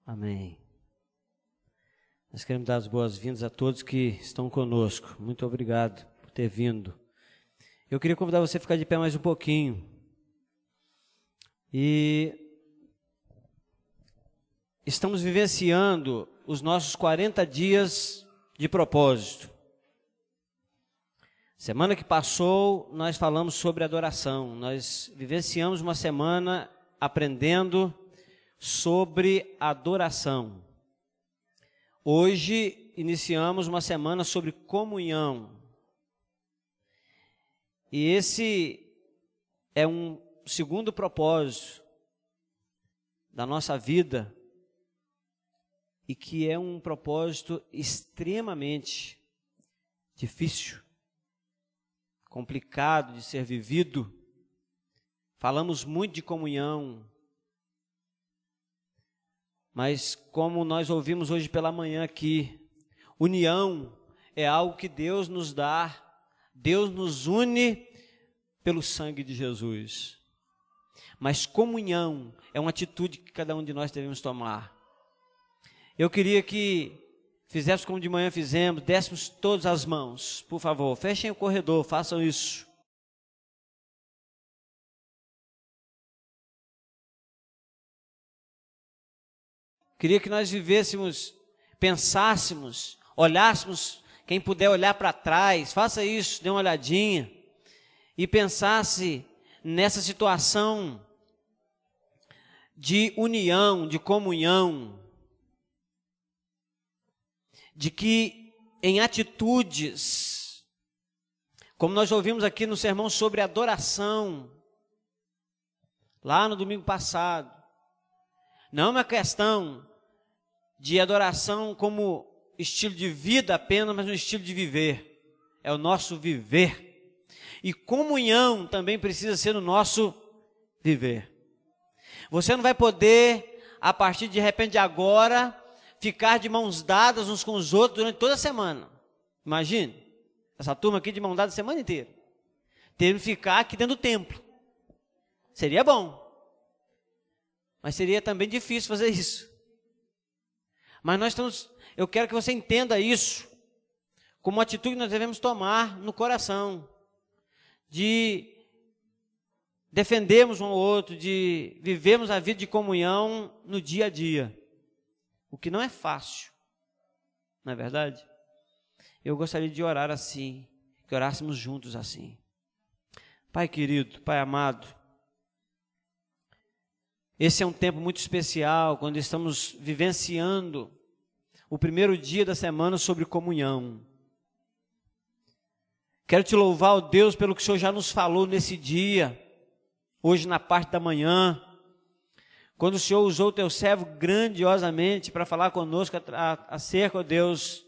Amém. Nós queremos dar as boas-vindas a todos que estão conosco. Muito obrigado por ter vindo. Eu queria convidar você a ficar de pé mais um pouquinho. E estamos vivenciando os nossos 40 dias de propósito. Semana que passou, nós falamos sobre adoração. Nós vivenciamos uma semana aprendendo sobre adoração. Hoje iniciamos uma semana sobre comunhão. E esse é um segundo propósito da nossa vida e que é um propósito extremamente difícil, complicado de ser vivido. Falamos muito de comunhão, mas como nós ouvimos hoje pela manhã aqui, união é algo que Deus nos dá, Deus nos une pelo sangue de Jesus. Mas comunhão é uma atitude que cada um de nós devemos tomar. Eu queria que fizéssemos como de manhã fizemos, dessemos todas as mãos, por favor, fechem o corredor, façam isso. Queria que nós vivêssemos, pensássemos, olhássemos, quem puder olhar para trás, faça isso, dê uma olhadinha, e pensasse nessa situação de união, de comunhão, de que em atitudes, como nós ouvimos aqui no sermão sobre adoração, lá no domingo passado, não é uma questão de adoração como estilo de vida apenas, mas um estilo de viver. É o nosso viver. E comunhão também precisa ser no nosso viver. Você não vai poder, a partir de repente de agora, ficar de mãos dadas uns com os outros durante toda a semana. Imagine, essa turma aqui de mão dada a semana inteira. Ter que ficar aqui dentro do templo. Seria bom. Mas seria também difícil fazer isso. Mas eu quero que você entenda isso como uma atitude que nós devemos tomar no coração, de defendermos um ao outro, de vivermos a vida de comunhão no dia a dia, o que não é fácil, não é verdade? Eu gostaria de orar assim, que orássemos juntos assim. Pai querido, Pai amado, esse é um tempo muito especial, quando estamos vivenciando o primeiro dia da semana sobre comunhão. Quero te louvar, ó Deus, pelo que o Senhor já nos falou nesse dia, hoje na parte da manhã, quando o Senhor usou o teu servo grandiosamente para falar conosco acerca, ó Deus,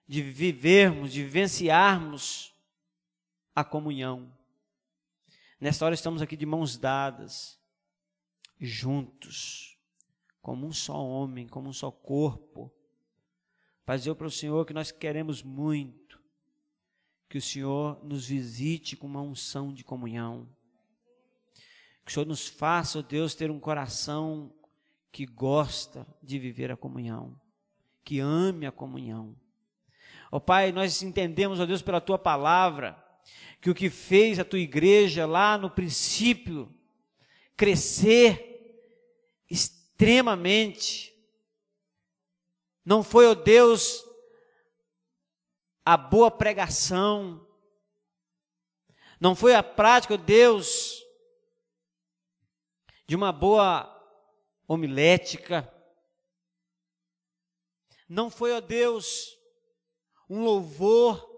de vivermos, de vivenciarmos a comunhão. Nesta hora estamos aqui de mãos dadas, juntos, como um só homem, como um só corpo, para dizer para o Senhor que nós queremos muito que o Senhor nos visite com uma unção de comunhão, que o Senhor nos faça, ó Deus, ter um coração que gosta de viver a comunhão, que ame a comunhão. Ó Pai, nós entendemos, ó Deus, pela Tua palavra, que o que fez a Tua igreja lá no princípio crescer extremamente, não foi, ó Deus, a boa pregação, não foi a prática, ó Deus, de uma boa homilética, não foi, ó Deus, um louvor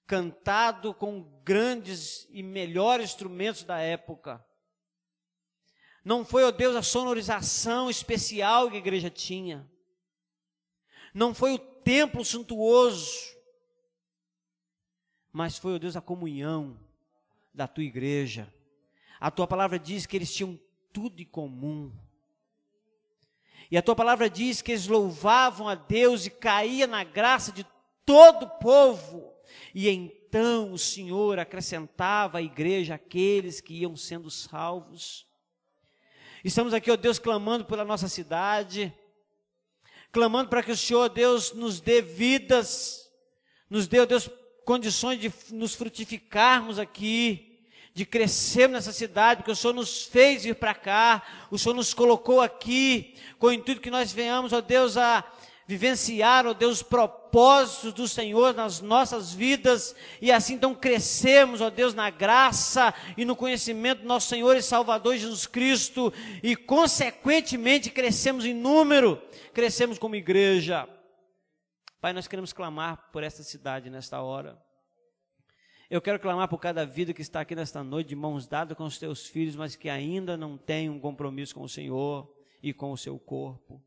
cantado com grandes e melhores instrumentos da época, não foi, ó Deus, a sonorização especial que a igreja tinha, não foi o templo suntuoso, mas foi, ó Deus, a comunhão da Tua igreja. A Tua palavra diz que eles tinham tudo em comum, e a Tua palavra diz que eles louvavam a Deus e caía na graça de todo o povo, e então o Senhor acrescentava à igreja aqueles que iam sendo salvos. Estamos aqui, ó Deus, clamando pela nossa cidade, clamando para que o Senhor, Deus, nos dê vidas, nos dê, ó Deus, condições de nos frutificarmos aqui, de crescermos nessa cidade, porque o Senhor nos fez vir para cá, o Senhor nos colocou aqui, com o intuito que nós venhamos, ó Deus, a vivenciar, ó Deus, os propósitos do Senhor nas nossas vidas, e assim então crescermos, ó Deus, na graça e no conhecimento do nosso Senhor e Salvador Jesus Cristo, e consequentemente crescemos em número, crescemos como igreja. Pai, nós queremos clamar por esta cidade nesta hora. Eu quero clamar por cada vida que está aqui nesta noite, de mãos dadas com os teus filhos, mas que ainda não tem um compromisso com o Senhor e com o seu corpo.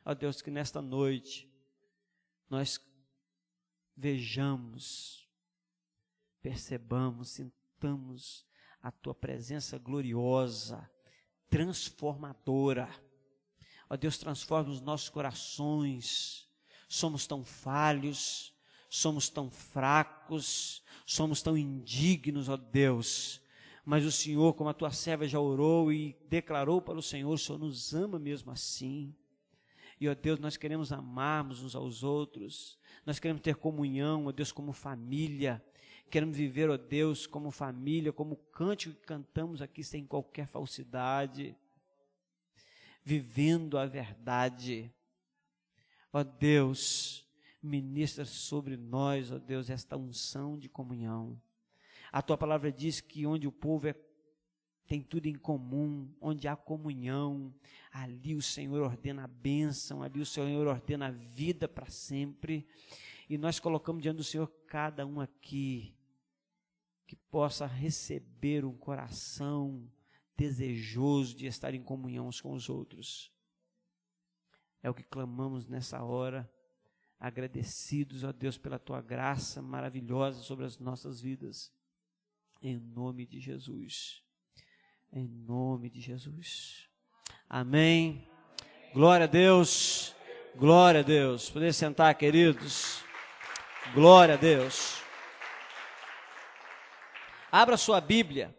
Ó Deus, que nesta noite nós vejamos, percebamos, sintamos a Tua presença gloriosa, transformadora. Ó Deus, transforma os nossos corações. Somos tão falhos, somos tão fracos, somos tão indignos, ó Deus. Mas o Senhor, como a Tua serva já orou e declarou para o Senhor nos ama mesmo assim. E, ó Deus, nós queremos amarmos uns aos outros, nós queremos ter comunhão, ó Deus, como família, queremos viver, ó Deus, como família, como o cântico que cantamos aqui, sem qualquer falsidade, vivendo a verdade. Ó Deus, ministra sobre nós, ó Deus, esta unção de comunhão. A Tua palavra diz que onde o povo tem tudo em comum, onde há comunhão, ali o Senhor ordena a bênção, ali o Senhor ordena a vida para sempre, e nós colocamos diante do Senhor cada um aqui, que possa receber um coração desejoso de estar em comunhão uns com os outros. É o que clamamos nessa hora, agradecidos, ó Deus, pela Tua graça maravilhosa sobre as nossas vidas, em nome de Jesus. Em nome de Jesus. Amém. Glória a Deus. Glória a Deus. Poder sentar, queridos. Glória a Deus. Abra sua Bíblia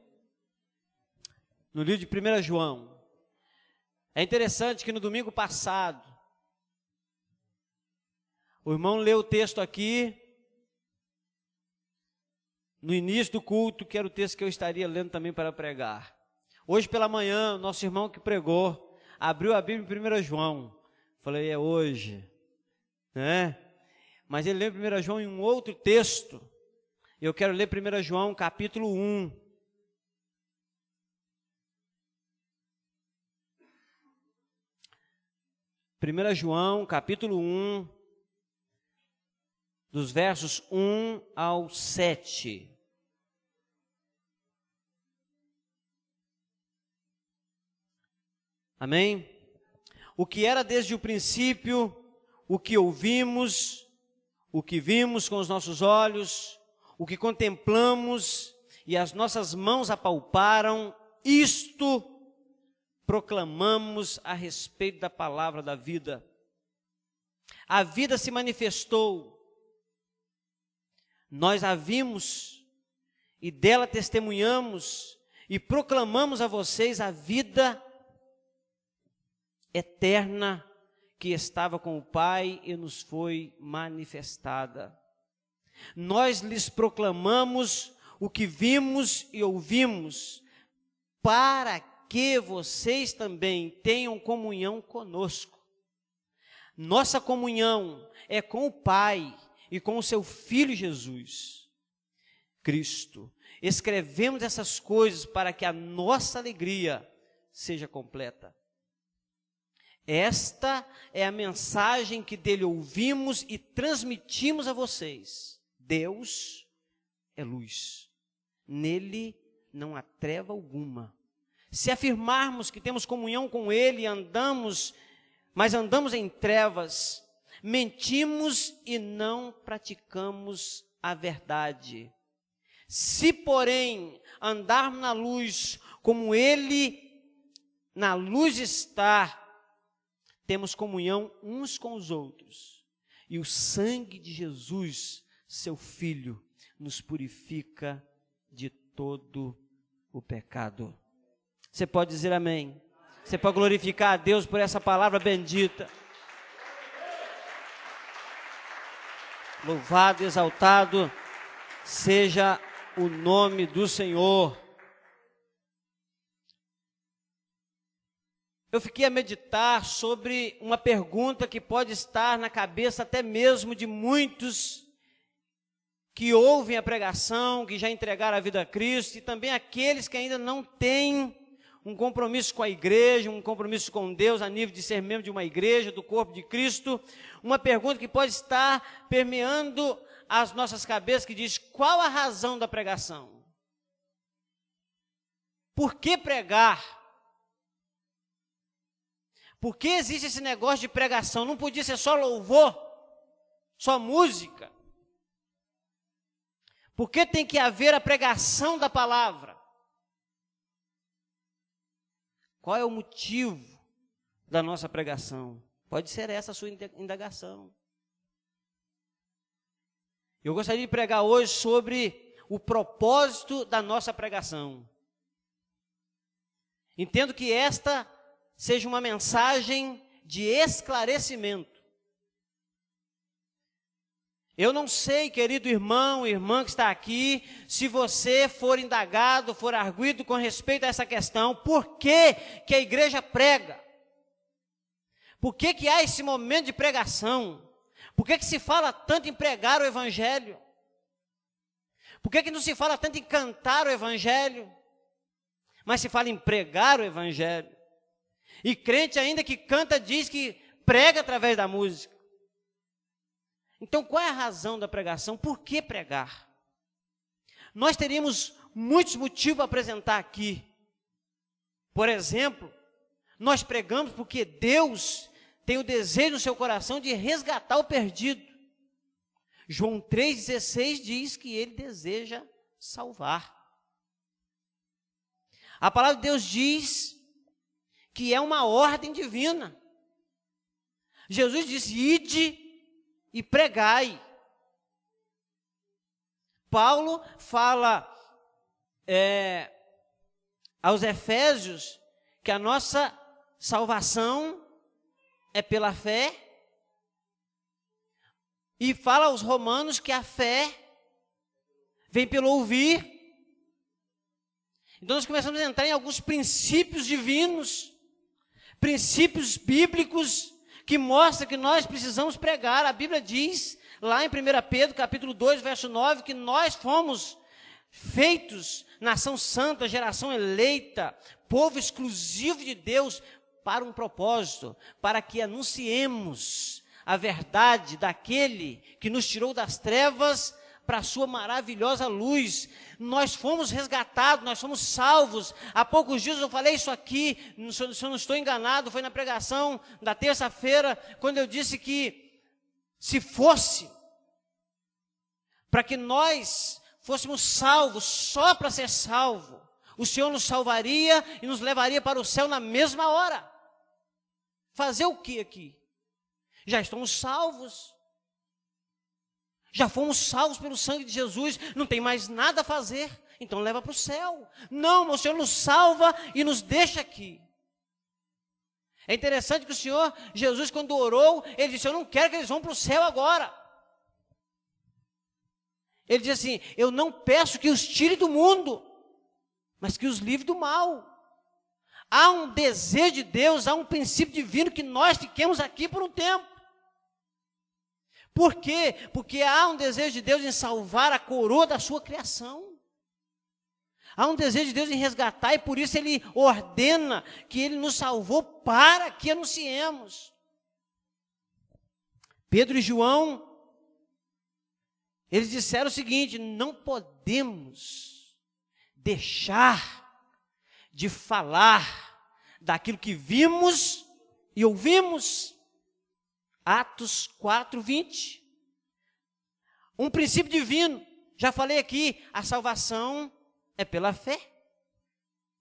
no livro de 1 João. É interessante que no domingo passado, o irmão leu o texto aqui, no início do culto, que era o texto que eu estaria lendo também para pregar. Hoje pela manhã, o nosso irmão que pregou, abriu a Bíblia em 1 João. Falei, é hoje, né? Mas ele leu 1 João em um outro texto. Eu quero ler 1 João capítulo 1. Primeira João capítulo 1, dos versos 1 ao 7. Amém? O que era desde o princípio, o que ouvimos, o que vimos com os nossos olhos, o que contemplamos e as nossas mãos apalparam, isto proclamamos a respeito da palavra da vida. A vida se manifestou, nós a vimos e dela testemunhamos e proclamamos a vocês a vida eterna que estava com o Pai e nos foi manifestada. Nós lhes proclamamos o que vimos e ouvimos, para que vocês também tenham comunhão conosco. Nossa comunhão é com o Pai e com o seu Filho Jesus Cristo. Escrevemos essas coisas para que a nossa alegria seja completa. Esta é a mensagem que dele ouvimos e transmitimos a vocês. Deus é luz. Nele não há treva alguma. Se afirmarmos que temos comunhão com ele mas andamos em trevas, mentimos e não praticamos a verdade. Se, porém, andarmos na luz, como ele na luz está, temos comunhão uns com os outros, e o sangue de Jesus, seu Filho, nos purifica de todo o pecado. Você pode dizer amém. Você pode glorificar a Deus por essa palavra bendita. Louvado e exaltado seja o nome do Senhor. Eu fiquei a meditar sobre uma pergunta que pode estar na cabeça até mesmo de muitos que ouvem a pregação, que já entregaram a vida a Cristo, e também aqueles que ainda não têm um compromisso com a igreja, um compromisso com Deus a nível de ser membro de uma igreja, do corpo de Cristo. Uma pergunta que pode estar permeando as nossas cabeças, que diz: qual a razão da pregação? Por que pregar? Por que existe esse negócio de pregação? Não podia ser só louvor, só música? Por que tem que haver a pregação da palavra? Qual é o motivo da nossa pregação? Pode ser essa a sua indagação. Eu gostaria de pregar hoje sobre o propósito da nossa pregação. Entendo que esta seja uma mensagem de esclarecimento. Eu não sei, querido irmão, irmã que está aqui, se você for indagado, for arguido com respeito a essa questão, por que que a igreja prega? Por que que há esse momento de pregação? Por que que se fala tanto em pregar o evangelho? Por que que não se fala tanto em cantar o evangelho? Mas se fala em pregar o evangelho. E crente ainda que canta diz que prega através da música. Então, qual é a razão da pregação? Por que pregar? Nós teríamos muitos motivos a apresentar aqui. Por exemplo, nós pregamos porque Deus tem o desejo no seu coração de resgatar o perdido. João 3,16 diz que Ele deseja salvar. A palavra de Deus diz que é uma ordem divina. Jesus disse: ide e pregai. Paulo fala aos Efésios que a nossa salvação é pela fé, e fala aos Romanos que a fé vem pelo ouvir. Então nós começamos a entrar em alguns princípios divinos, princípios bíblicos, que mostra que nós precisamos pregar. A Bíblia diz, lá em 1 Pedro, capítulo 2, verso 9, que nós fomos feitos nação santa, geração eleita, povo exclusivo de Deus, para um propósito, para que anunciemos a verdade daquele que nos tirou das trevas para a sua maravilhosa luz. Nós fomos resgatados, nós fomos salvos. Há poucos dias eu falei isso aqui, se eu não estou enganado, foi na pregação da terça-feira, quando eu disse que se fosse para que nós fôssemos salvos só para ser salvo, o Senhor nos salvaria e nos levaria para o céu na mesma hora. Fazer o que aqui? Já estamos salvos. Já fomos salvos pelo sangue de Jesus, não tem mais nada a fazer, então leva para o céu. Não, o Senhor nos salva e nos deixa aqui. É interessante que o Senhor Jesus, quando orou, Ele disse: eu não quero que eles vão para o céu agora. Ele diz assim: eu não peço que os tire do mundo, mas que os livre do mal. Há um desejo de Deus, há um princípio divino que nós fiquemos aqui por um tempo. Por quê? Porque há um desejo de Deus em salvar a coroa da sua criação. Há um desejo de Deus em resgatar, e por isso Ele ordena que Ele nos salvou para que anunciemos. Pedro e João, eles disseram o seguinte: não podemos deixar de falar daquilo que vimos e ouvimos. Atos 4:20. Um princípio divino. Já falei aqui, a salvação é pela fé.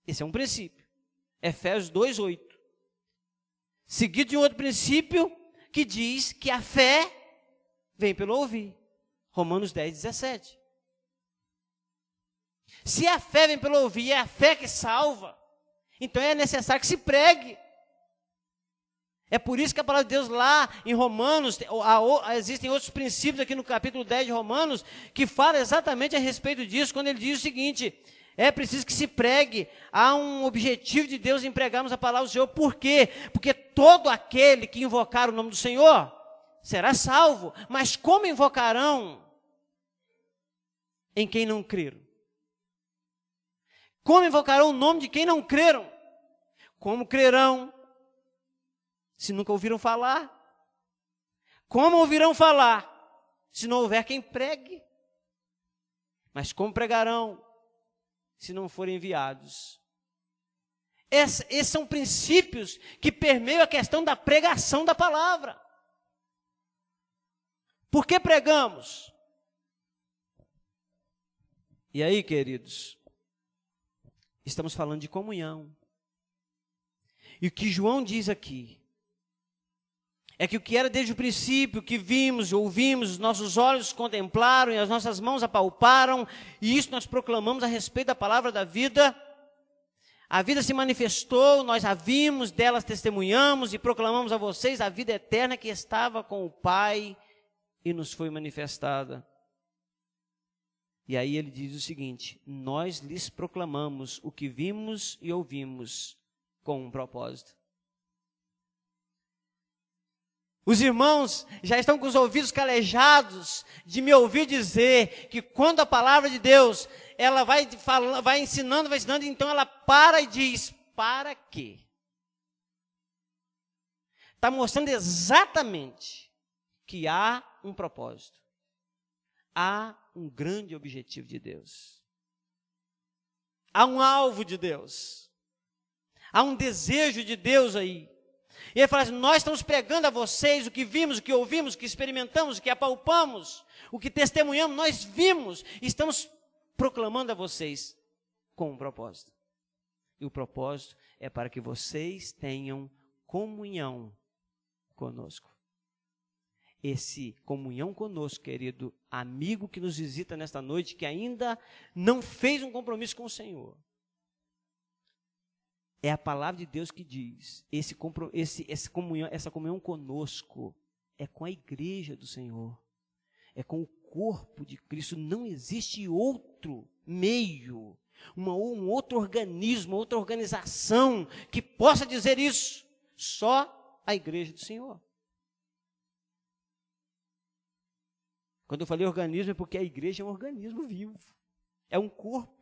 Esse é um princípio. Efésios 2:8. Seguido de um outro princípio que diz que a fé vem pelo ouvir. Romanos 10:17. Se a fé vem pelo ouvir, é a fé que salva, Então é necessário que se pregue. É por isso que a palavra de Deus lá em Romanos, existem outros princípios aqui no capítulo 10 de Romanos, que fala exatamente a respeito disso, quando ele diz o seguinte: é preciso que se pregue, há um objetivo de Deus em pregarmos a palavra do Senhor. Por quê? Porque todo aquele que invocar o nome do Senhor será salvo. Mas como invocarão em quem não creram? Como invocarão o nome de quem não creram? Como crerão se nunca ouviram falar? Como ouvirão falar se não houver quem pregue? Mas como pregarão se não forem enviados? Esses são princípios que permeiam a questão da pregação da palavra. Por que pregamos? E aí, queridos, estamos falando de comunhão. E o que João diz aqui é que o que era desde o princípio, que vimos, ouvimos, os nossos olhos contemplaram e as nossas mãos apalparam, e isso nós proclamamos a respeito da palavra da vida. A vida se manifestou, nós a vimos, delas testemunhamos e proclamamos a vocês a vida eterna que estava com o Pai e nos foi manifestada. E aí ele diz o seguinte: nós lhes proclamamos o que vimos e ouvimos com um propósito. Os irmãos já estão com os ouvidos calejados de me ouvir dizer que quando a palavra de Deus, ela vai ensinando, então ela para e diz: para quê? Está mostrando exatamente que há um propósito. Há um grande objetivo de Deus. Há um alvo de Deus. Há um desejo de Deus aí. E ele fala assim: nós estamos pregando a vocês o que vimos, o que ouvimos, o que experimentamos, o que apalpamos, o que testemunhamos, nós vimos, e estamos proclamando a vocês com um propósito. E o propósito é para que vocês tenham comunhão conosco. Esse comunhão conosco, querido amigo que nos visita nesta noite, que ainda não fez um compromisso com o Senhor. É a palavra de Deus que diz, essa comunhão conosco é com a igreja do Senhor, é com o corpo de Cristo. Não existe outro meio, um outro organismo, outra organização que possa dizer isso, só a igreja do Senhor. Quando eu falei organismo é porque a igreja é um organismo vivo, é um corpo.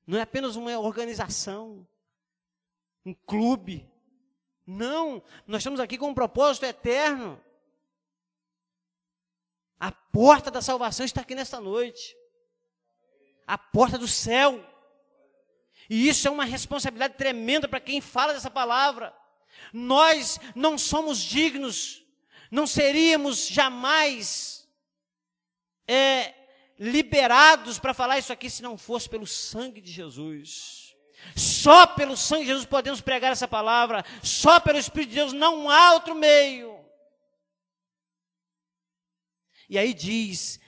Não é apenas uma organização, um clube. Não, nós estamos aqui com um propósito eterno. A porta da salvação está aqui nesta noite. A porta do céu. E isso é uma responsabilidade tremenda para quem fala dessa palavra. Nós não somos dignos, não seríamos jamais liberados para falar isso aqui se não fosse pelo sangue de Jesus. Só pelo sangue de Jesus podemos pregar essa palavra, só pelo Espírito de Deus, não há outro meio. E aí diz,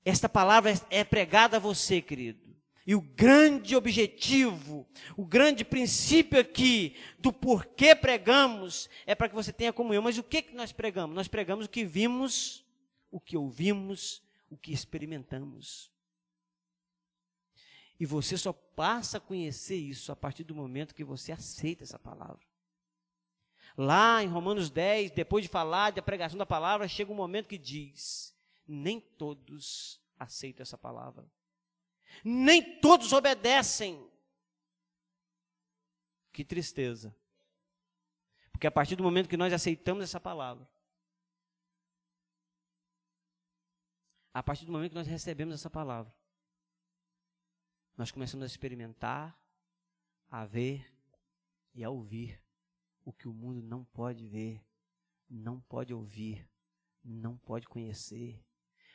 esta palavra é pregada a você, querido, e o grande objetivo, o grande princípio aqui do porquê pregamos é para que você tenha comunhão. Mas o que nós pregamos? Nós pregamos o que vimos, o que ouvimos, o que experimentamos. E você só passa a conhecer isso a partir do momento que você aceita essa palavra. Lá em Romanos 10, depois de falar da pregação da palavra, chega um momento que diz: nem todos aceitam essa palavra. Nem todos obedecem. Que tristeza. Porque a partir do momento que nós aceitamos essa palavra, a partir do momento que nós recebemos essa palavra, nós começamos a experimentar, a ver e a ouvir o que o mundo não pode ver, não pode ouvir, não pode conhecer,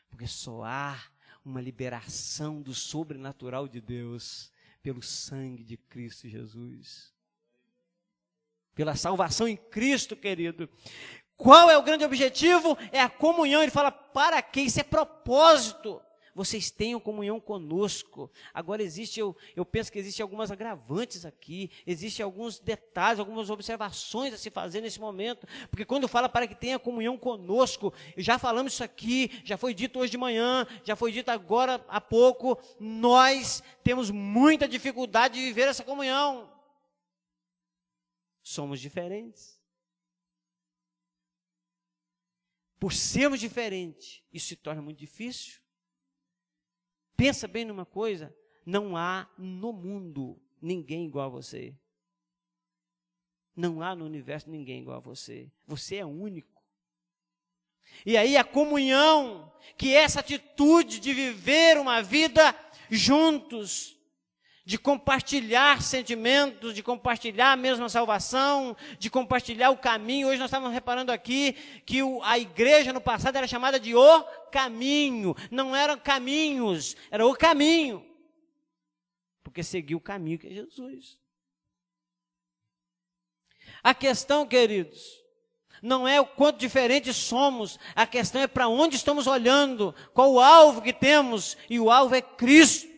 porque só há uma liberação do sobrenatural de Deus pelo sangue de Cristo Jesus. Pela salvação em Cristo, querido. Qual é o grande objetivo? É a comunhão. Ele fala: para quê? Isso é propósito. vocês tenham comunhão conosco. Agora eu penso que existem algumas agravantes aqui, existem alguns detalhes, algumas observações a se fazer nesse momento, porque quando fala para que tenha comunhão conosco, já falamos isso aqui, já foi dito hoje de manhã, já foi dito agora há pouco, nós temos muita dificuldade de viver essa comunhão. Somos diferentes. Por sermos diferentes, isso se torna muito difícil. Pensa bem numa coisa, não há no mundo ninguém igual a você. Não há no universo ninguém igual a você. Você é único. E aí a comunhão, que é essa atitude de viver uma vida juntos, de compartilhar sentimentos, de compartilhar a mesma salvação, de compartilhar o caminho. Hoje nós estávamos reparando aqui que a igreja no passado era chamada de o caminho. Não eram caminhos, era o caminho. Porque seguiu o caminho que é Jesus. A questão, queridos, não é o quanto diferentes somos, a questão é para onde estamos olhando, qual o alvo que temos, e o alvo é Cristo.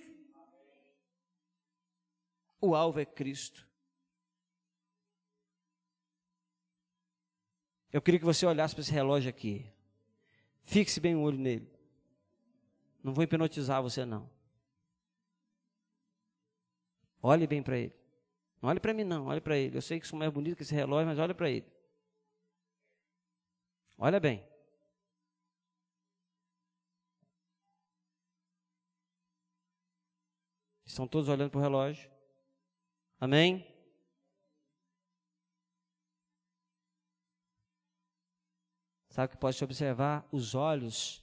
O alvo é Cristo. Eu queria que você olhasse para esse relógio aqui. Fixe bem o olho nele. Não vou hipnotizar você, não. Olhe bem para ele. Não olhe para mim, não. Olhe para ele. Eu sei que sou mais bonito que esse relógio, mas olhe para ele. Olha bem. Estão todos olhando para o relógio? Amém? Sabe o que pode se observar? Os olhos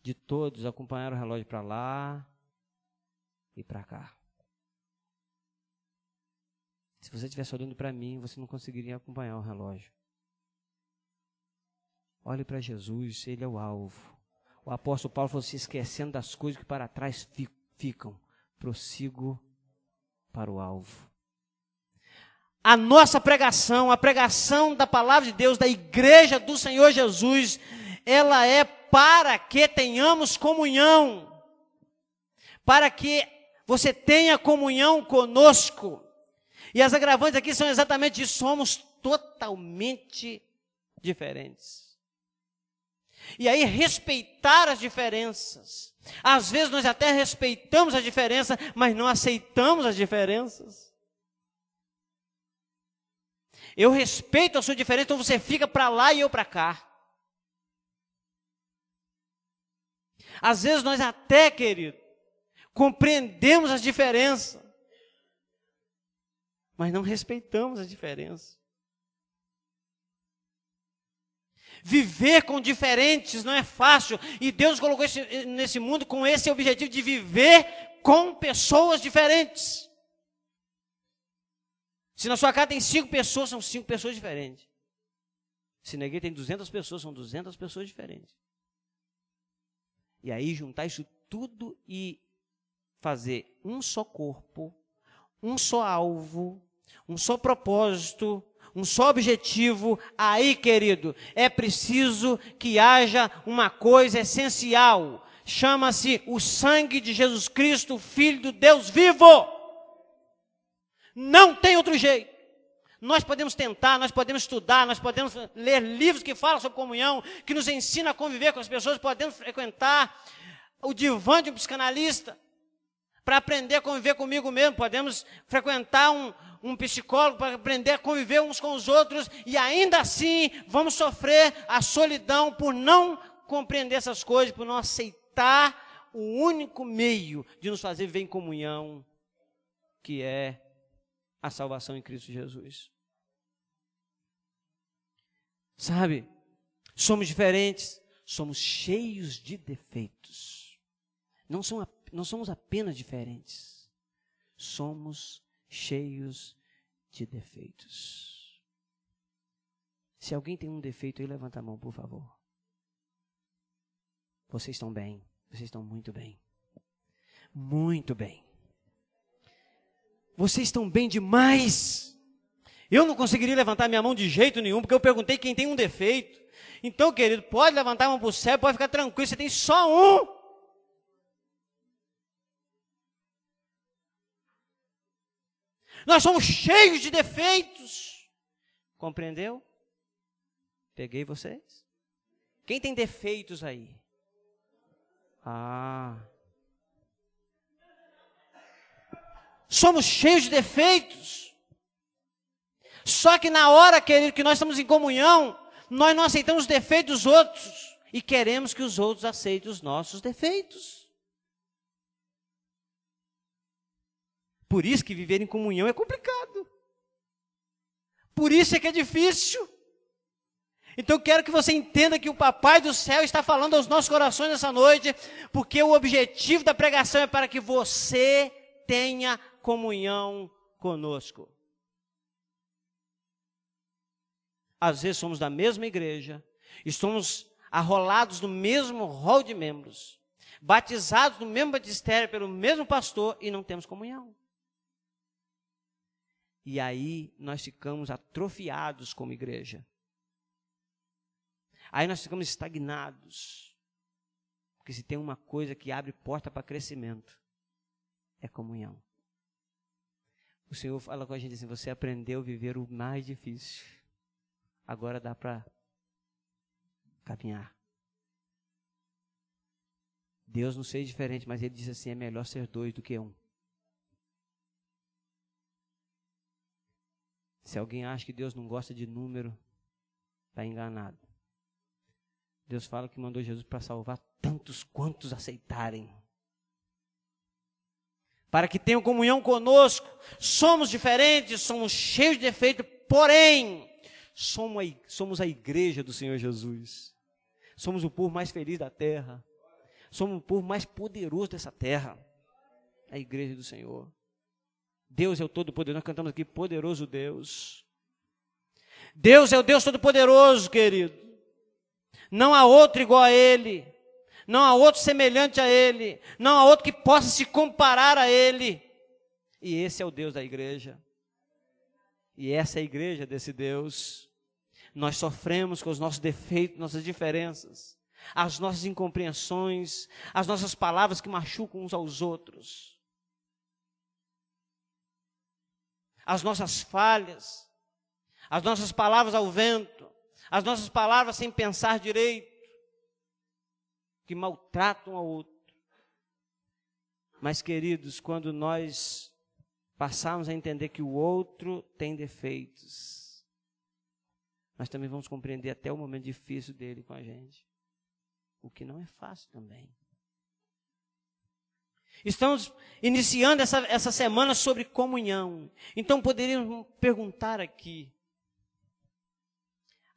de todos acompanharam o relógio para lá e para cá. Se você estivesse olhando para mim, você não conseguiria acompanhar o relógio. Olhe para Jesus, Ele é o alvo. O apóstolo Paulo falou, se esquecendo das coisas que para trás ficam, prossigo para o alvo. A nossa pregação, a pregação da palavra de Deus, da igreja do Senhor Jesus, ela é para que tenhamos comunhão, para que você tenha comunhão conosco. E as agravantes aqui são exatamente isso, somos totalmente diferentes. E aí respeitar as diferenças. Às vezes nós até respeitamos a diferença, mas não aceitamos as diferenças. Eu respeito a sua diferença, então você fica para lá e eu para cá. Às vezes nós até, querido, compreendemos as diferenças, mas não respeitamos as diferenças. Viver com diferentes não é fácil, e Deus colocou nesse mundo com esse objetivo de viver com pessoas diferentes. Se na sua casa tem 5 pessoas, são 5 pessoas diferentes. Se na igreja tem 200 pessoas, são 200 pessoas diferentes. E aí juntar isso tudo e fazer um só corpo, um só alvo, um só propósito, um só objetivo. Aí, querido, é preciso que haja uma coisa essencial. Chama-se o sangue de Jesus Cristo, Filho do Deus vivo. Não tem outro jeito. Nós podemos tentar, nós podemos estudar, nós podemos ler livros que falam sobre comunhão, que nos ensinam a conviver com as pessoas, podemos frequentar o divã de um psicanalista para aprender a conviver comigo mesmo, podemos frequentar um psicólogo para aprender a conviver uns com os outros, e ainda assim vamos sofrer a solidão por não compreender essas coisas, por não aceitar o único meio de nos fazer viver em comunhão, que é a salvação em Cristo Jesus. Sabe, somos diferentes, somos cheios de defeitos. Não somos apenas diferentes, somos cheios de defeitos. Se alguém tem um defeito aí, levanta a mão, por favor. Vocês estão bem, vocês estão muito bem. Muito bem. Vocês estão bem demais. Eu não conseguiria levantar minha mão de jeito nenhum, porque eu perguntei quem tem um defeito. Então, querido, pode levantar a mão para o céu, pode ficar tranquilo, você tem só um. Nós somos cheios de defeitos. Compreendeu? Peguei vocês? Quem tem defeitos aí? Somos cheios de defeitos. Só que na hora, querido, que nós estamos em comunhão, nós não aceitamos os defeitos dos outros e queremos que os outros aceitem os nossos defeitos. Por isso que viver em comunhão é complicado. Por isso é que é difícil. Então eu quero que você entenda que o Papai do Céu está falando aos nossos corações nessa noite, porque o objetivo da pregação é para que você tenha comunhão conosco. Às vezes somos da mesma igreja, estamos arrolados no mesmo rol de membros, batizados no mesmo batistério pelo mesmo pastor e não temos comunhão. E aí nós ficamos atrofiados como igreja. Aí nós ficamos estagnados. Porque se tem uma coisa que abre porta para crescimento, é comunhão. O Senhor fala com a gente assim, você aprendeu a viver o mais difícil. Agora dá para caminhar. Deus não seja diferente, mas Ele diz assim, é melhor ser dois do que um. Se alguém acha que Deus não gosta de número, está enganado. Deus fala que mandou Jesus para salvar tantos quantos aceitarem. Para que tenham comunhão conosco. Somos diferentes, somos cheios de defeito, porém, somos a igreja do Senhor Jesus. Somos o povo mais feliz da terra. Somos o povo mais poderoso dessa terra. A igreja do Senhor. Deus é o Todo-Poderoso. Nós cantamos aqui, poderoso Deus. Deus é o Deus Todo-Poderoso, querido. Não há outro igual a Ele. Não há outro semelhante a Ele. Não há outro que possa se comparar a Ele. E esse é o Deus da igreja. E essa é a igreja desse Deus. Nós sofremos com os nossos defeitos, nossas diferenças, as nossas incompreensões, as nossas palavras que machucam uns aos outros. As nossas falhas, as nossas palavras ao vento, as nossas palavras sem pensar direito, que maltratam um ao outro. Mas, queridos, quando nós passarmos a entender que o outro tem defeitos, nós também vamos compreender até o momento difícil dele com a gente, o que não é fácil também. Estamos iniciando essa semana sobre comunhão. Então poderíamos perguntar aqui,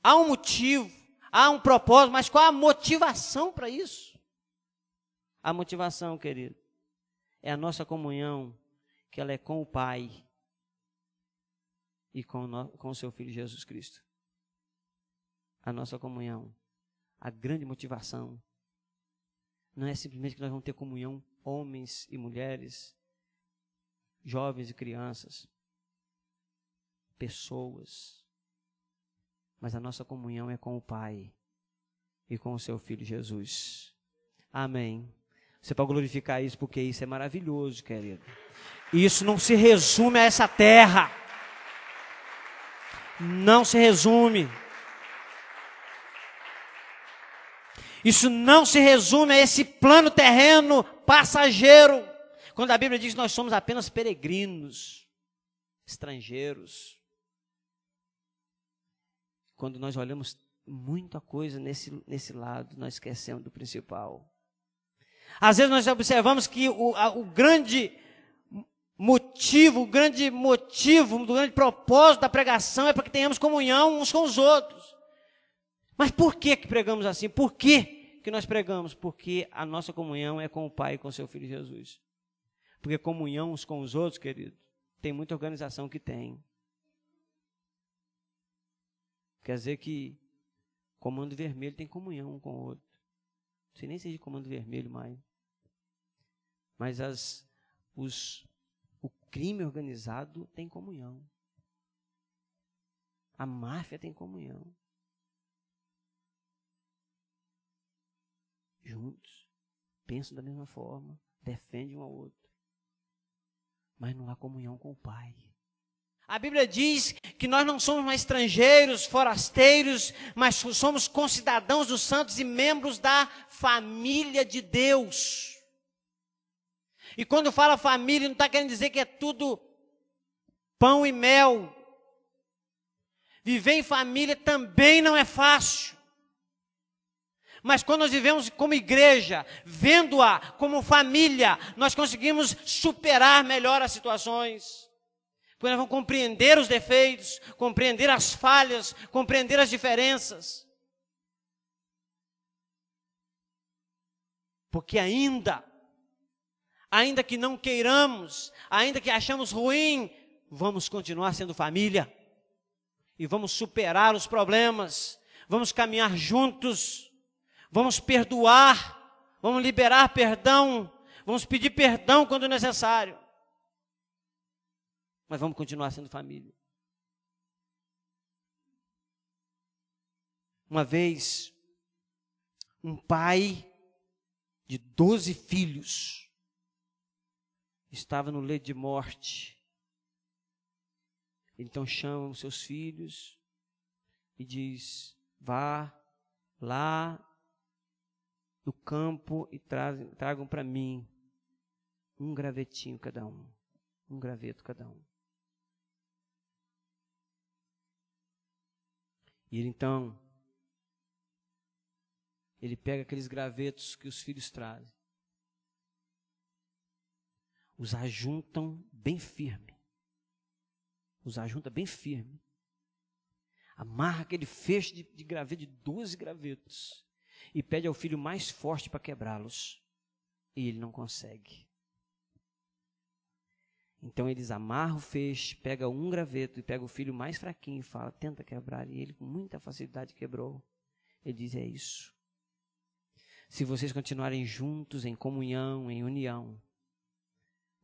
há um motivo, há um propósito, mas qual a motivação para isso? A motivação, querido, é a nossa comunhão, que ela é com o Pai e com o seu Filho Jesus Cristo. A nossa comunhão, a grande motivação, não é simplesmente que nós vamos ter comunhão, homens e mulheres, jovens e crianças, pessoas, mas a nossa comunhão é com o Pai e com o seu Filho Jesus. Amém. Você pode glorificar isso, porque isso é maravilhoso, querido. Isso não se resume a essa terra. Não se resume. Isso não se resume a esse plano terreno passageiro. Quando a Bíblia diz que nós somos apenas peregrinos, estrangeiros. Quando nós olhamos muita coisa nesse lado, nós esquecemos do principal. Às vezes nós observamos que o grande motivo, o grande propósito da pregação é para que tenhamos comunhão uns com os outros. Mas por que pregamos assim? Por que nós pregamos? Porque a nossa comunhão é com o Pai e com o seu Filho Jesus. Porque comunhão uns com os outros, querido, tem muita organização que tem. Quer dizer que Comando Vermelho tem comunhão um com o outro. Não sei nem se é de Comando Vermelho mais. Mas o crime organizado tem comunhão. A máfia tem comunhão. Juntos, pensam da mesma forma, defendem um ao outro. Mas não há comunhão com o Pai. A Bíblia diz que nós não somos mais estrangeiros, forasteiros, mas somos concidadãos dos santos e membros da família de Deus. E quando fala família, não está querendo dizer que é tudo pão e mel. Viver em família também não é fácil. Mas quando nós vivemos como igreja, vendo-a como família, nós conseguimos superar melhor as situações. Porque nós vamos compreender os defeitos, compreender as falhas, compreender as diferenças. Porque ainda que não queiramos, ainda que achamos ruim, vamos continuar sendo família. E vamos superar os problemas, vamos caminhar juntos, vamos perdoar, vamos liberar perdão, vamos pedir perdão quando necessário. Mas vamos continuar sendo família. Uma vez, um pai de 12 filhos estava no leito de morte. Então chama os seus filhos e diz: vá lá no campo e tragam para mim um gravetinho cada um, um graveto cada um. E ele pega aqueles gravetos que os filhos trazem, os ajuntam bem firme, amarra aquele feixe de graveto, de 12 gravetos, e pede ao filho mais forte para quebrá-los, e ele não consegue. Então eles amarram o feixe, pega um graveto e pega o filho mais fraquinho e fala: tenta quebrar. E ele com muita facilidade quebrou. Ele diz: é isso. Se vocês continuarem juntos em comunhão, em união,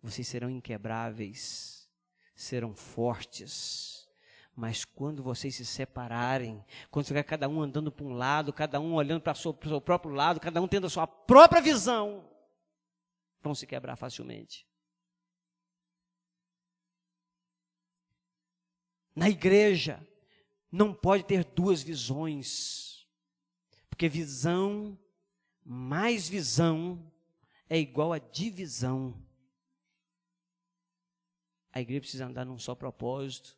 vocês serão inquebráveis, serão fortes. Mas quando vocês se separarem, quando ficar cada um andando para um lado, cada um olhando para o seu próprio lado, cada um tendo a sua própria visão, vão se quebrar facilmente. Na igreja, não pode ter duas visões, porque visão mais visão é igual a divisão. A igreja precisa andar num só propósito,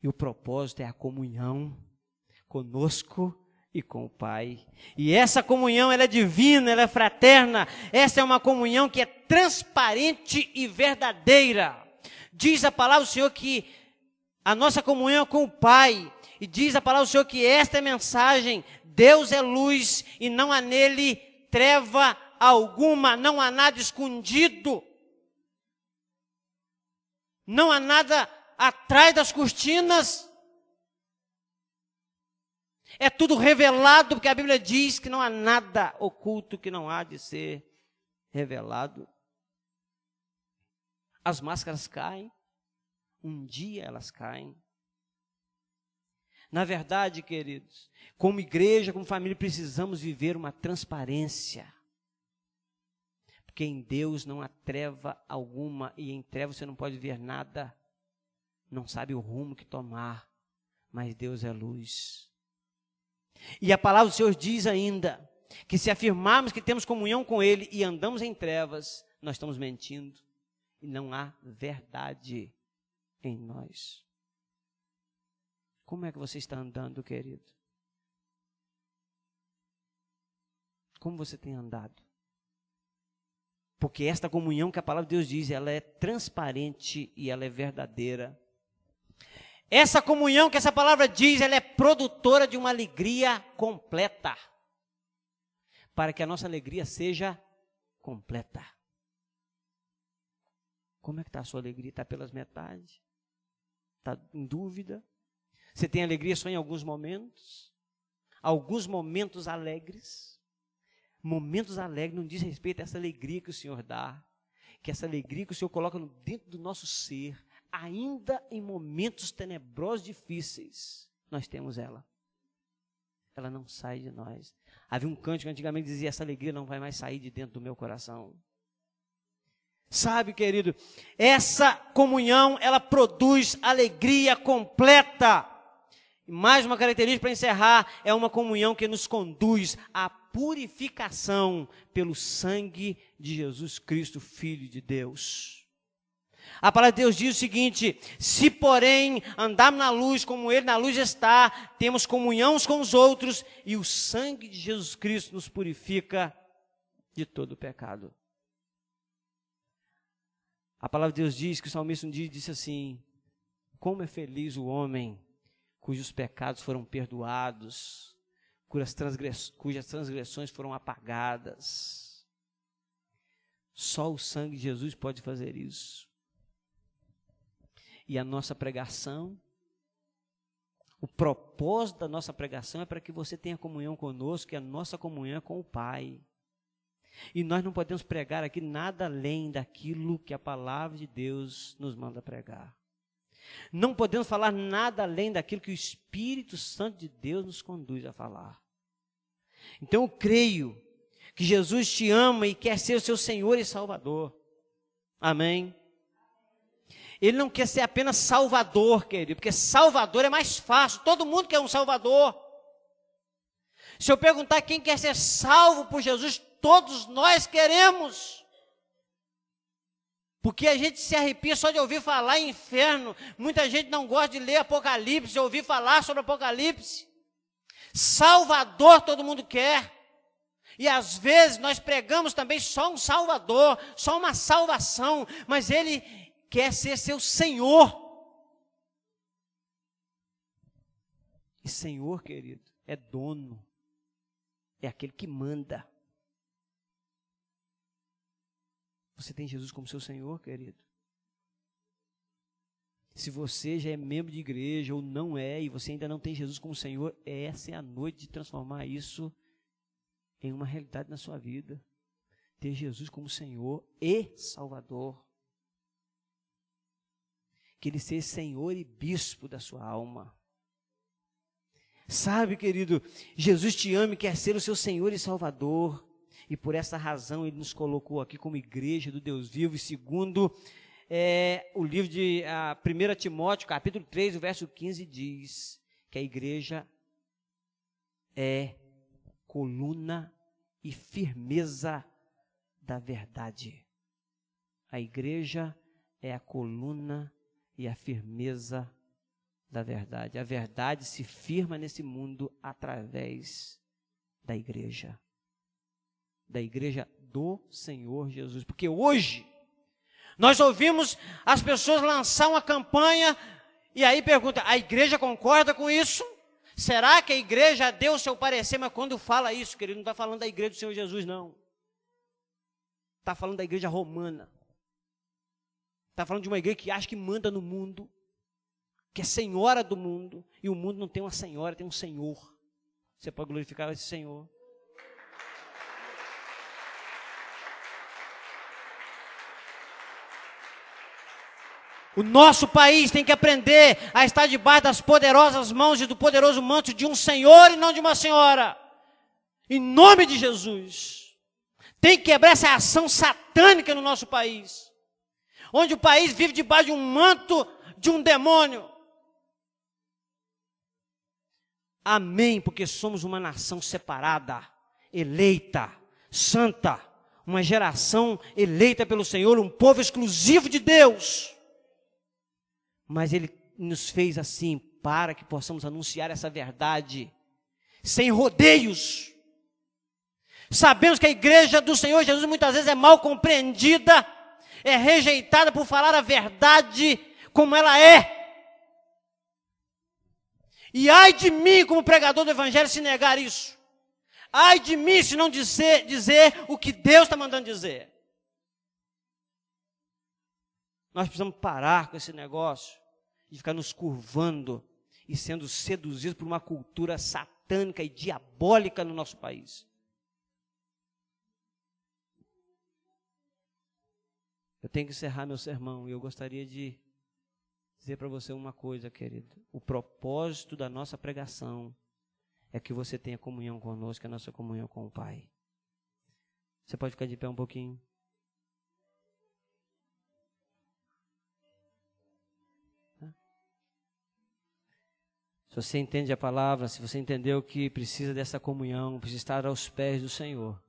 e o propósito é a comunhão conosco e com o Pai. E essa comunhão, ela é divina, ela é fraterna, essa é uma comunhão que é transparente e verdadeira. Diz a palavra do Senhor que a nossa comunhão é com o Pai, e diz a palavra do Senhor que esta é a mensagem: Deus é luz e não há nele treva alguma, não há nada escondido, não há nada atrás das cortinas, é tudo revelado, porque a Bíblia diz que não há nada oculto que não há de ser revelado. As máscaras caem, um dia elas caem. Na verdade, queridos, como igreja, como família, precisamos viver uma transparência. Porque em Deus não há treva alguma, e em treva você não pode ver nada, não sabe o rumo que tomar, mas Deus é luz. E a palavra do Senhor diz ainda, que se afirmarmos que temos comunhão com Ele e andamos em trevas, nós estamos mentindo, e não há verdade em nós. Como é que você está andando, querido? Como você tem andado? Porque esta comunhão que a palavra de Deus diz, ela é transparente e ela é verdadeira. Essa comunhão que essa palavra diz, ela é produtora de uma alegria completa. Para que a nossa alegria seja completa. Como é que está a sua alegria? Está pelas metades? Está em dúvida? Você tem alegria só em alguns momentos? Alguns momentos alegres? Momentos alegres não diz respeito a essa alegria que o Senhor dá, que essa alegria que o Senhor coloca dentro do nosso ser, ainda em momentos tenebrosos, difíceis, nós temos ela. Ela não sai de nós. Havia um cântico que antigamente dizia: essa alegria não vai mais sair de dentro do meu coração. Sabe, querido, essa comunhão, ela produz alegria completa. E mais uma característica para encerrar, é uma comunhão que nos conduz à purificação pelo sangue de Jesus Cristo, Filho de Deus. A palavra de Deus diz o seguinte: se porém andarmos na luz como Ele na luz está, temos comunhão uns com os outros, e o sangue de Jesus Cristo nos purifica de todo o pecado. A palavra de Deus diz que o salmista um dia disse assim: como é feliz o homem cujos pecados foram perdoados, cujas transgressões foram apagadas. Só o sangue de Jesus pode fazer isso. E a nossa pregação, o propósito da nossa pregação é para que você tenha comunhão conosco, e a nossa comunhão é com o Pai. E nós não podemos pregar aqui nada além daquilo que a palavra de Deus nos manda pregar. Não podemos falar nada além daquilo que o Espírito Santo de Deus nos conduz a falar. Então eu creio que Jesus te ama e quer ser o seu Senhor e Salvador. Amém? Ele não quer ser apenas Salvador, querido, porque Salvador é mais fácil, todo mundo quer um Salvador. Se eu perguntar quem quer ser salvo por Jesus, todos nós queremos. Porque a gente se arrepia só de ouvir falar em inferno. Muita gente não gosta de ler Apocalipse, de ouvir falar sobre Apocalipse. Salvador todo mundo quer. E às vezes nós pregamos também só um Salvador, só uma salvação, mas Ele quer ser seu Senhor. E Senhor, querido, é dono, é aquele que manda. Você tem Jesus como seu Senhor, querido? Se você já é membro de igreja ou não é, e você ainda não tem Jesus como Senhor, essa é a noite de transformar isso em uma realidade na sua vida. Ter Jesus como Senhor e Salvador. Que Ele seja Senhor e Bispo da sua alma. Sabe, querido, Jesus te ama e quer ser o seu Senhor e Salvador. E por essa razão Ele nos colocou aqui como igreja do Deus vivo. E segundo o livro de 1 Timóteo, capítulo 3, o verso 15, diz que a igreja é coluna e firmeza da verdade. A igreja é a coluna e a firmeza da verdade. A verdade se firma nesse mundo através da igreja. Da igreja do Senhor Jesus. Porque hoje nós ouvimos as pessoas lançar uma campanha e aí pergunta: a igreja concorda com isso? Será que a igreja deu o seu parecer? Mas quando fala isso, querido, não está falando da igreja do Senhor Jesus, não. Está falando da igreja romana. Está falando de uma igreja que acha que manda no mundo, que é senhora do mundo, e o mundo não tem uma senhora, tem um Senhor. Você pode glorificar esse Senhor. O nosso país tem que aprender a estar debaixo das poderosas mãos e do poderoso manto de um Senhor e não de uma senhora. Em nome de Jesus. Tem que quebrar essa ação satânica no nosso país. Onde o país vive debaixo de um manto de um demônio. Amém, porque somos uma nação separada, eleita, santa. Uma geração eleita pelo Senhor, um povo exclusivo de Deus. Mas Ele nos fez assim para que possamos anunciar essa verdade sem rodeios. Sabemos que a igreja do Senhor Jesus muitas vezes é mal compreendida, é rejeitada por falar a verdade como ela é. E ai de mim como pregador do Evangelho se negar isso. Ai de mim se não dizer o que Deus está mandando dizer. Nós precisamos parar com esse negócio de ficar nos curvando e sendo seduzidos por uma cultura satânica e diabólica no nosso país. Eu tenho que encerrar meu sermão e eu gostaria de dizer para você uma coisa, querido. O propósito da nossa pregação é que você tenha comunhão conosco, a nossa comunhão com o Pai. Você pode ficar de pé um pouquinho? Se você entende a palavra, se você entendeu que precisa dessa comunhão, precisa estar aos pés do Senhor,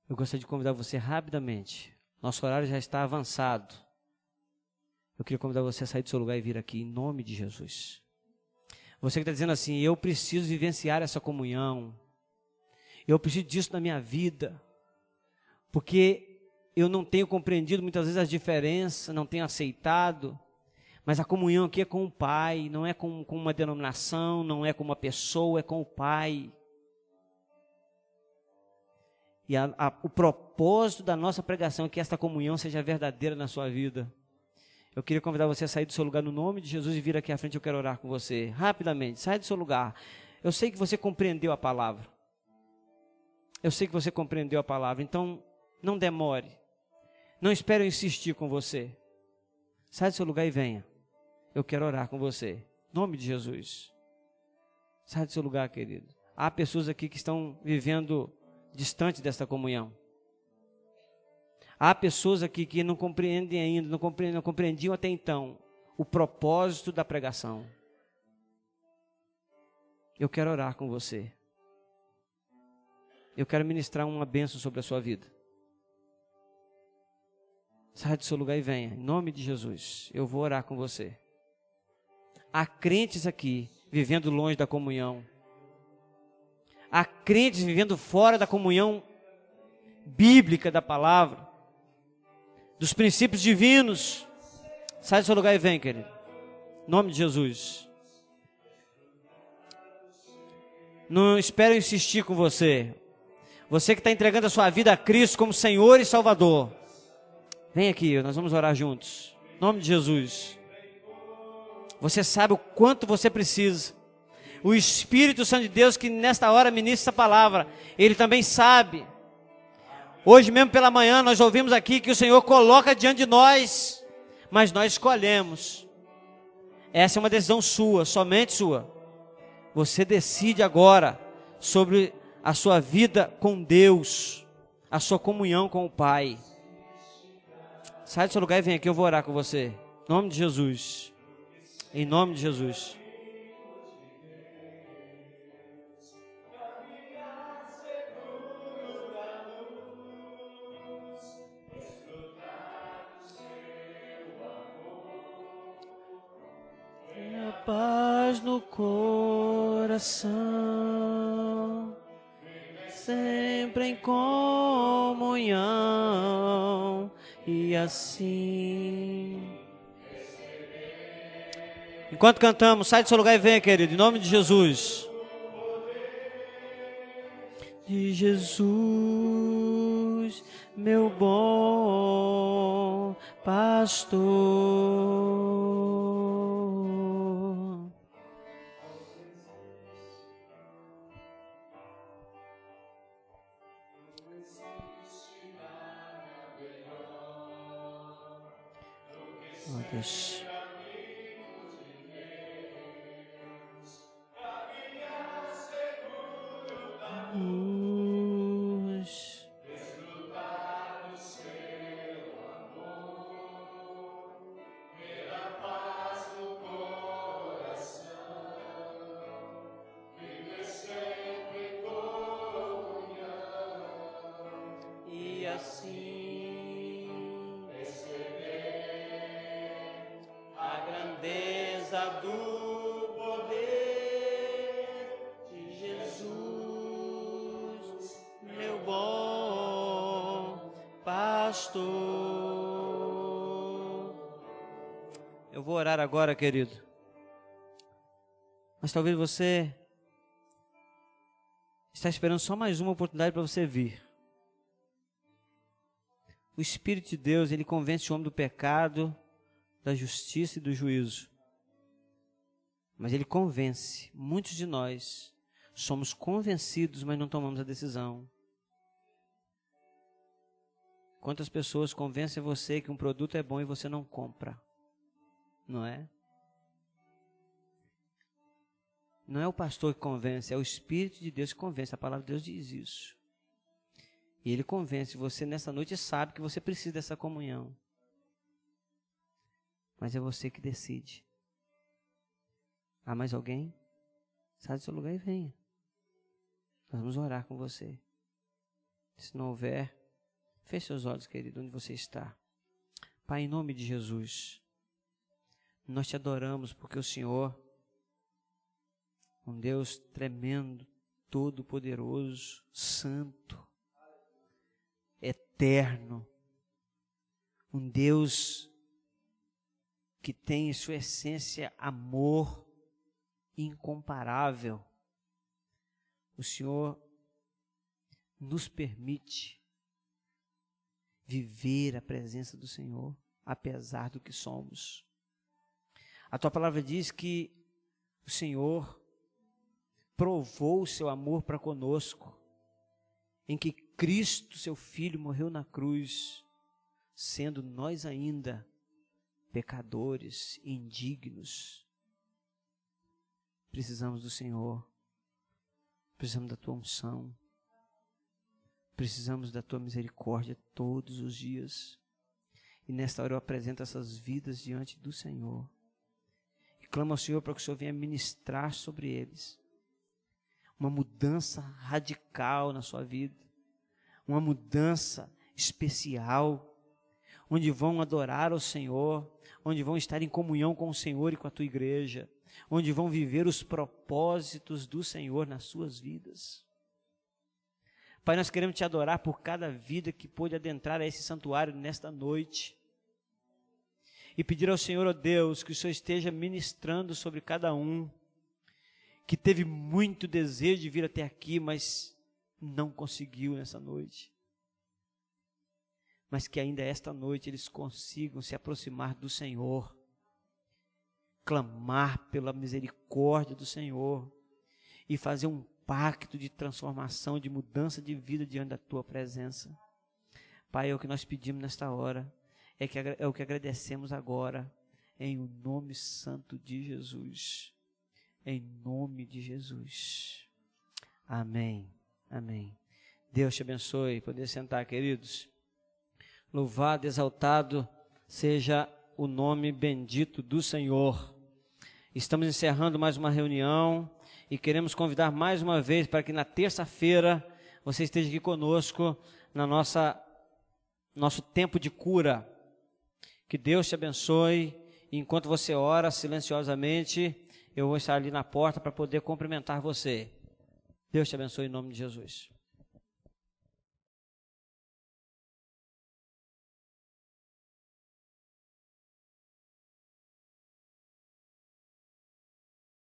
eu gostaria de convidar você rapidamente. Nosso horário já está avançado. Eu queria convidar você a sair do seu lugar e vir aqui, em nome de Jesus. Você que está dizendo assim, eu preciso vivenciar essa comunhão. Eu preciso disso na minha vida. Porque eu não tenho compreendido muitas vezes as diferenças, não tenho aceitado. Mas a comunhão aqui é com o Pai, não é com uma denominação, não é com uma pessoa, é com o Pai. E o propósito da nossa pregação é que esta comunhão seja verdadeira na sua vida. Eu queria convidar você a sair do seu lugar no nome de Jesus e vir aqui à frente, eu quero orar com você. Rapidamente, sai do seu lugar. Eu sei que você compreendeu a palavra. Eu sei que você compreendeu a palavra, então não demore. Não espere eu insistir com você. Sai do seu lugar e venha. Eu quero orar com você. Em nome de Jesus. Sai do seu lugar, querido. Há pessoas aqui que estão vivendo distante desta comunhão. Há pessoas aqui que não compreendem ainda, não compreendiam até então o propósito da pregação. Eu quero orar com você. Eu quero ministrar uma bênção sobre a sua vida. Sai do seu lugar e venha, em nome de Jesus. Eu vou orar com você. Há crentes aqui vivendo longe da comunhão. Há crentes vivendo fora da comunhão bíblica da palavra, dos princípios divinos. Sai do seu lugar e vem, querido. Em nome de Jesus. Não espero insistir com você. Você que está entregando a sua vida a Cristo como Senhor e Salvador. Vem aqui, nós vamos orar juntos. Em nome de Jesus. Você sabe o quanto você precisa. O Espírito Santo de Deus que nesta hora ministra essa palavra, Ele também sabe. Hoje mesmo pela manhã nós ouvimos aqui que o Senhor coloca diante de nós, mas nós escolhemos. Essa é uma decisão sua, somente sua. Você decide agora sobre a sua vida com Deus, a sua comunhão com o Pai. Sai do seu lugar e vem aqui, eu vou orar com você. Em nome de Jesus. Em nome de Jesus. Tenha paz no coração, sempre em comunhão, e assim. Enquanto cantamos, sai do seu lugar e venha, querido, em nome de Jesus. De Jesus, meu bom pastor. Oh, Deus. E assim a grandeza do poder de Jesus, meu bom pastor. Eu vou orar agora, querido. Mas talvez você está esperando só mais uma oportunidade para você vir. O Espírito de Deus, ele convence o homem do pecado, da justiça e do juízo. Mas ele convence. Muitos de nós somos convencidos, mas não tomamos a decisão. Quantas pessoas convencem você que um produto é bom e você não compra? Não é? Não é o pastor que convence, é o Espírito de Deus que convence. A palavra de Deus diz isso. E ele convence você nessa noite e sabe que você precisa dessa comunhão. Mas é você que decide. Há mais alguém? Sai do seu lugar e venha. Nós vamos orar com você. Se não houver, feche seus olhos, querido, onde você está. Pai, em nome de Jesus, nós te adoramos porque o Senhor, um Deus tremendo, todo-poderoso, santo, eterno, um Deus que tem em sua essência amor incomparável. O Senhor nos permite viver a presença do Senhor, apesar do que somos. A tua palavra diz que o Senhor provou o seu amor para conosco, em que Cristo, seu Filho, morreu na cruz, sendo nós ainda pecadores, indignos. Precisamos do Senhor, precisamos da tua unção, precisamos da tua misericórdia todos os dias. E nesta hora eu apresento essas vidas diante do Senhor e clamo ao Senhor para que o Senhor venha ministrar sobre eles uma mudança radical na sua vida, uma mudança especial, onde vão adorar ao Senhor, onde vão estar em comunhão com o Senhor e com a tua igreja, onde vão viver os propósitos do Senhor nas suas vidas. Pai, nós queremos te adorar por cada vida que pôde adentrar a esse santuário nesta noite e pedir ao Senhor, ó Deus, que o Senhor esteja ministrando sobre cada um que teve muito desejo de vir até aqui, mas não conseguiu nessa noite. Mas que ainda esta noite eles consigam se aproximar do Senhor, clamar pela misericórdia do Senhor e fazer um pacto de transformação, de mudança de vida diante da tua presença. Pai, é o que nós pedimos nesta hora, é o que agradecemos agora, em o nome santo de Jesus. Em nome de Jesus. Amém. Amém. Deus te abençoe. Poder sentar, queridos. Louvado, exaltado seja o nome bendito do Senhor. Estamos encerrando mais uma reunião e queremos convidar mais uma vez para que na terça-feira você esteja aqui conosco na nosso tempo de cura. Que Deus te abençoe. E enquanto você ora silenciosamente, eu vou estar ali na porta para poder cumprimentar você. Deus te abençoe em nome de Jesus.